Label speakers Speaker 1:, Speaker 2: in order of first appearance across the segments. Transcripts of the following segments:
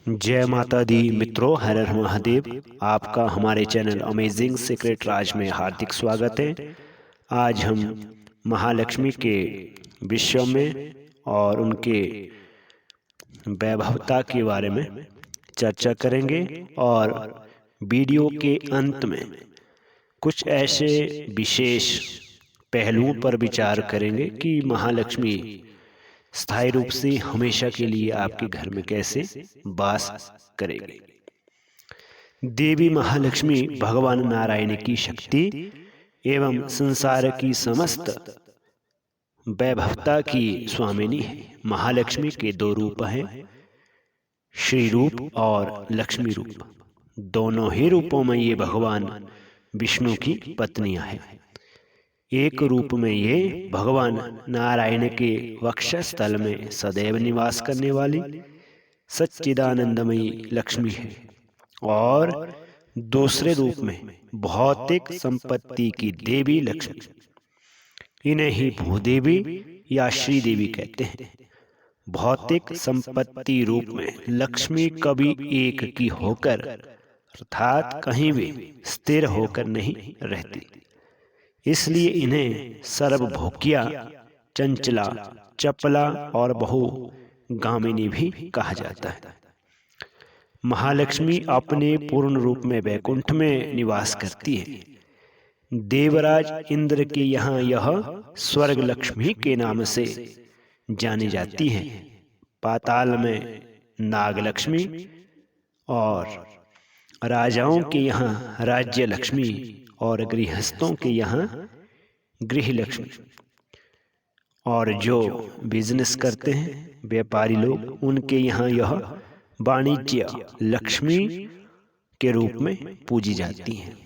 Speaker 1: जय माता दी मित्रों, हर हर महादेव। आपका हमारे चैनल अमेजिंग सीक्रेट राज में हार्दिक स्वागत है। आज हम महालक्ष्मी के विषय में और उनके वैभवता के बारे में चर्चा करेंगे और वीडियो के अंत में कुछ ऐसे विशेष पहलुओं पर विचार करेंगे कि महालक्ष्मी स्थायी रूप से हमेशा के लिए आपके घर में कैसे वास करेगी। देवी महालक्ष्मी भगवान नारायण की शक्ति एवं संसार की समस्त वैभवता की स्वामिनी है। महालक्ष्मी के दो रूप हैं, श्री रूप और लक्ष्मी रूप। दोनों ही रूपों में ये भगवान विष्णु की पत्नियां हैं। एक रूप में ये भगवान नारायण के वक्षस्थल में सदैव निवास करने वाली सच्चिदानंदमयी लक्ष्मी है और दूसरे रूप में भौतिक संपत्ति की देवी लक्ष्मी। इन्हें ही भूदेवी या श्री देवी कहते हैं। भौतिक संपत्ति रूप में लक्ष्मी कभी एक की होकर अर्थात कहीं भी स्थिर होकर नहीं रहती, इसलिए इन्हें सर्वभोग्या, चंचला, चपला और बहुगामिनी भी कहा जाता है। महालक्ष्मी अपने पूर्ण रूप में वैकुंठ में निवास करती है। देवराज इंद्र के यहाँ यह स्वर्ग लक्ष्मी के नाम से जानी जाती है। पाताल में नागलक्ष्मी और राजाओं के यहाँ राज्य लक्ष्मी और गृहस्थों के यहाँ गृह लक्ष्मी, और जो बिजनेस करते हैं व्यापारी लोग, उनके यहाँ यह वाणिज्य लक्ष्मी के रूप में पूजी जाती हैं।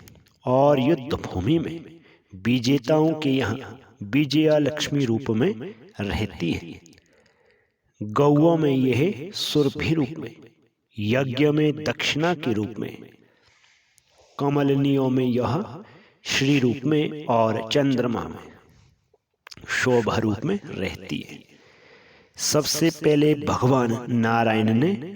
Speaker 1: और युद्ध भूमि में विजेताओं के यहाँ विजया लक्ष्मी रूप में रहती है। गौओं में यह सुरभि रूप में, यज्ञ में दक्षिणा के रूप में, कमलनियों में यह श्री रूप में और चंद्रमा में शोभा रूप में रहती है। सबसे पहले भगवान नारायण ने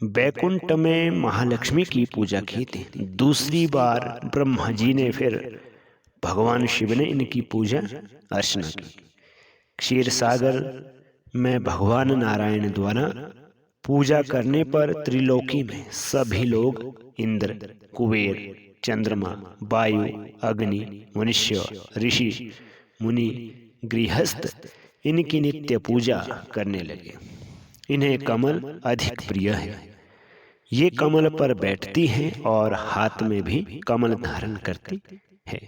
Speaker 1: वैकुंठ में महालक्ष्मी की पूजा की थी। दूसरी बार ब्रह्मा जी ने, फिर भगवान शिव ने इनकी पूजा अर्चना की। क्षीर सागर में भगवान नारायण द्वारा पूजा करने पर त्रिलोकी में सभी लोग, इंद्र, कुबेर, चंद्रमा, वायु, अग्नि, मनुष्य, ऋषि, मुनि, गृहस्थ इनकी नित्य पूजा करने लगे। इन्हें कमल अधिक प्रिय है। ये कमल पर बैठती हैं और हाथ में भी कमल धारण करती है।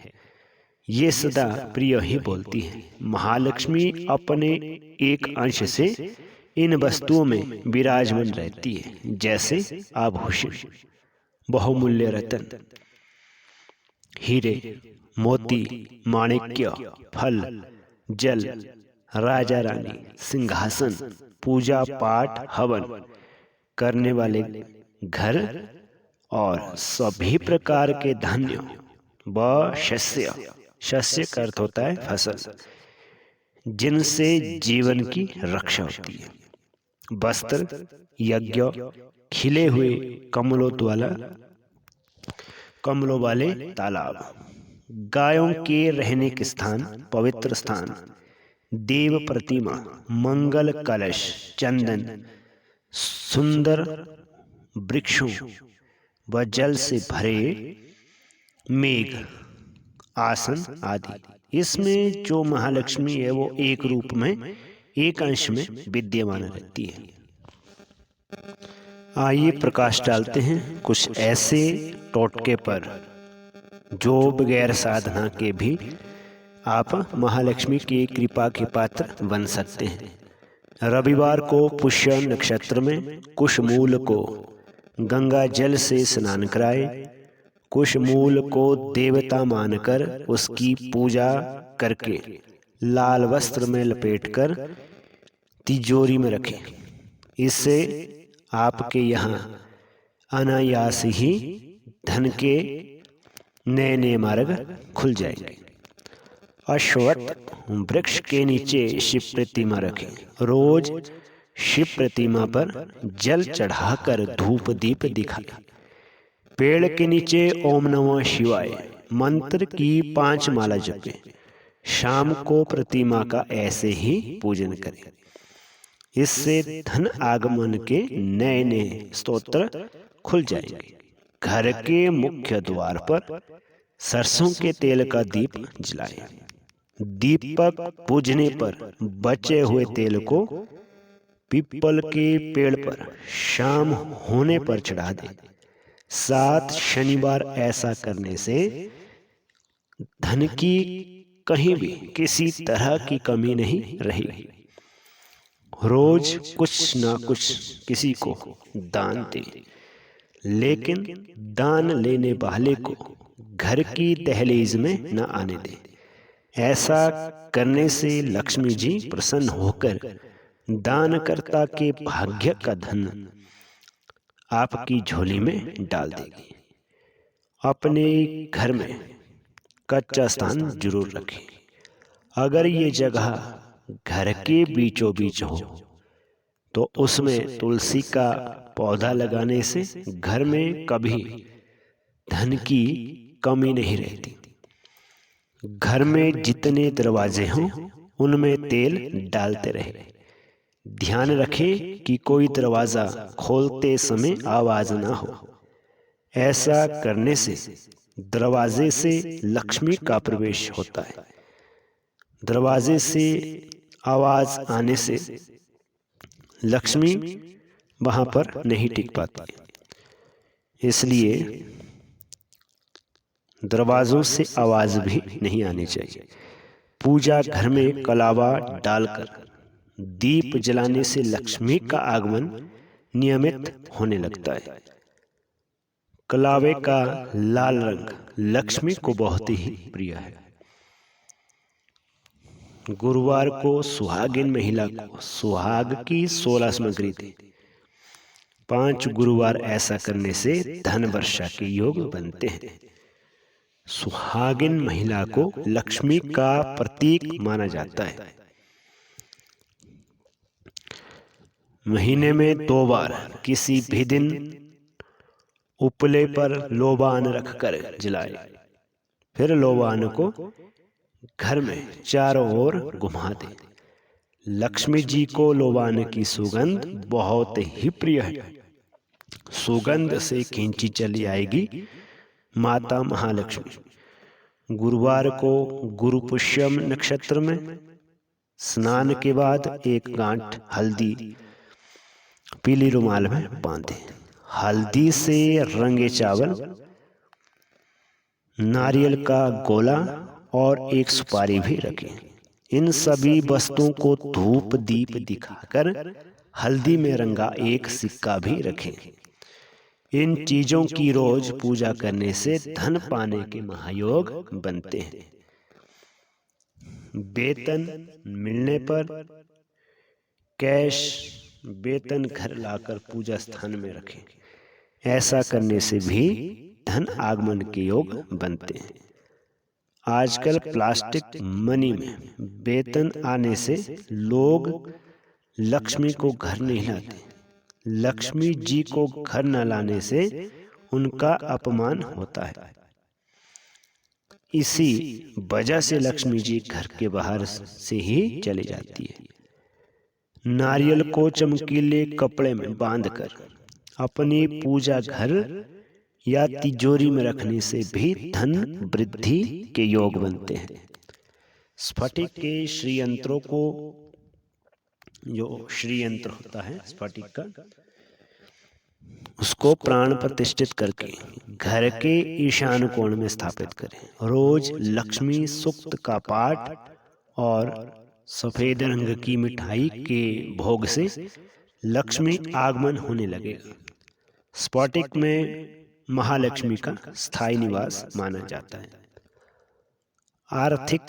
Speaker 1: ये सदा प्रिय ही बोलती है। महालक्ष्मी अपने एक अंश से इन वस्तुओं में विराजमान रहती है, जैसे आभूषण, बहुमूल्य रत्न, हीरे, मोती, माणिक्य, फल, जल, राजा रानी, सिंहासन, पूजा पाठ हवन करने वाले घर और सभी प्रकार के धान्य व शस्य, शस्य का अर्थ होता है फसल, जिनसे जीवन की रक्षा होती है, वस्त्र, यज्ञ, खिले हुए कमलों वाले तालाब, गायों के रहने के स्थान, पवित्र स्थान, देव प्रतिमा, मंगल कलश, चंदन, सुंदर वृक्षों व जल से भरे मेघ, आसन आदि। इसमें जो महालक्ष्मी है वो एक रूप में, एक अंश में विद्यमान रहती है। आइए प्रकाश डालते हैं कुछ ऐसे टोटके पर जो बगैर साधना के भी आप महालक्ष्मी की कृपा के पात्र बन सकते हैं। रविवार को पुष्य नक्षत्र में कुशमूल को गंगा जल से स्नान कराए। कुशमूल को देवता मानकर उसकी पूजा करके लाल वस्त्र में लपेटकर तिजोरी में रखें। इससे आपके यहाँ अनायास ही धन के नए नए मार्ग खुल जाएंगे। अश्वत्थ वृक्ष के नीचे शिव प्रतिमा रखें। रोज शिव प्रतिमा पर जल चढ़ाकर धूप दीप दिखाए। पेड़ के नीचे ओम नमः शिवाय मंत्र की 5 माला जपे। शाम को प्रतिमा का ऐसे ही पूजन करें। इससे धन आगमन के नए नए स्तोत्र खुल जाएंगे। घर के मुख्य द्वार पर सरसों के तेल का दीप जलाएं। दीपक बुझने पर बचे हुए तेल को पीपल के पेड़ पर शाम होने पर चढ़ा दें। 7 शनिवार ऐसा करने से धन की कहीं भी किसी तरह की कमी नहीं रही। रोज कुछ ना कुछ किसी को दान दें, लेकिन दान लेने वाले को घर की दहलीज में न आने दें। ऐसा करने से लक्ष्मी जी प्रसन्न होकर दानकर्ता के भाग्य का धन आपकी झोली में डाल देगी। अपने घर में कच्चा स्थान जरूर रखें। अगर ये जगह घर के बीचों बीच हो तो उसमें तुलसी का पौधा लगाने से घर में कभी धन की कमी नहीं रहती। घर में जितने दरवाजे हों उनमें तेल डालते रहे। ध्यान रखें कि कोई दरवाजा खोलते समय आवाज ना हो। ऐसा करने से दरवाजे से लक्ष्मी का प्रवेश होता है। दरवाजे से आवाज आने से लक्ष्मी वहां पर नहीं टिक पाती। इसलिए दरवाजों से आवाज भी नहीं आनी चाहिए। पूजा घर में कलावा डालकर दीप जलाने से लक्ष्मी का आगमन नियमित होने लगता है। कलावे का लाल रंग लक्ष्मी को बहुत ही प्रिय है। गुरुवार को सुहागिन महिला को सुहाग की 16 सामग्री दें। 5 गुरुवार ऐसा करने से धन वर्षा के योग बनते हैं। सुहागिन महिला को लक्ष्मी का प्रतीक माना जाता है। महीने में 2 बार किसी भी दिन उपले पर लोबान रखकर जलाए। फिर लोबान को घर में चारों ओर घुमा दें। लक्ष्मी जी को लोबान की सुगंध बहुत ही प्रिय है। सुगंध से खींची चली आएगी माता महालक्ष्मी। गुरुवार को गुरु पुष्यम नक्षत्र में स्नान के बाद 1 गांठ हल्दी पीली रुमाल में बांधें। हल्दी से रंगे चावल, नारियल का गोला और 1 सुपारी भी रखें। इन सभी वस्तुओं को धूप दीप दिखाकर हल्दी में रंगा 1 सिक्का भी रखें। इन चीजों की रोज पूजा करने से धन पाने के महायोग बनते हैं। वेतन मिलने पर कैश वेतन घर लाकर पूजा स्थान में रखें। ऐसा करने से भी धन आगमन के योग बनते हैं। आजकल प्लास्टिक मनी में वेतन आने से लोग लक्ष्मी को घर नहीं लाते। लक्ष्मी जी को घर न लाने से उनका अपमान होता है। इसी वजह से लक्ष्मी जी घर के बाहर से ही चली जाती है। नारियल को चमकीले कपड़े में बांधकर अपनी पूजा घर या तिजोरी में रखने से भी धन वृद्धि के योग बनते हैं। स्फटिक के श्री यंत्रों को, जो श्री यंत्र होता है स्फटिक का, उसको प्राण प्रतिष्ठित करके घर के ईशान कोण में स्थापित करें। रोज लक्ष्मी सूक्त का पाठ और सफेद रंग की मिठाई के भोग से लक्ष्मी आगमन होने लगेगा। स्फटिक में महालक्ष्मी का स्थायी निवास माना जाता है। आर्थिक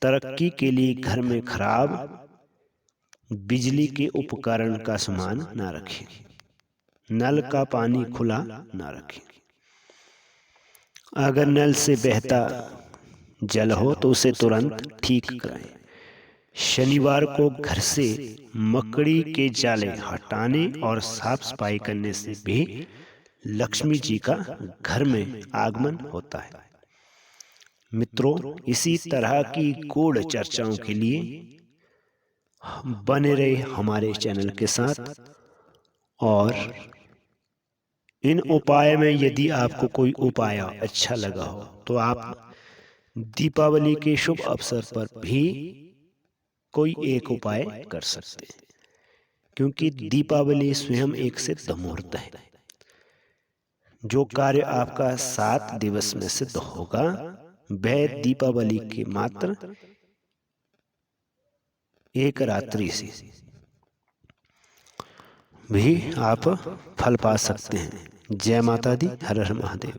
Speaker 1: तरक्की के लिए घर में खराब बिजली के उपकरण का सामान ना रखें। नल का पानी खुला ना रखें। अगर नल से बहता जल हो तो उसे तुरंत ठीक कराएं। शनिवार को घर से मकड़ी के जाले हटाने और साफ सफाई करने से भी लक्ष्मी जी का घर में आगमन होता है। मित्रों, इसी तरह की गूढ़ चर्चाओं के लिए बने रहे हमारे चैनल के साथ। और इन उपाय में यदि आपको कोई उपाय अच्छा लगा हो तो आप दीपावली के शुभ अवसर पर भी कोई एक उपाय कर सकते हैं, क्योंकि दीपावली स्वयं एक सिद्ध मुहूर्त है। जो कार्य आपका 7 दिवस में सिद्ध होगा वह दीपावली के मात्र एक रात्रि से भी आप फल पा सकते हैं। जय माता दी, हर हर महादेव।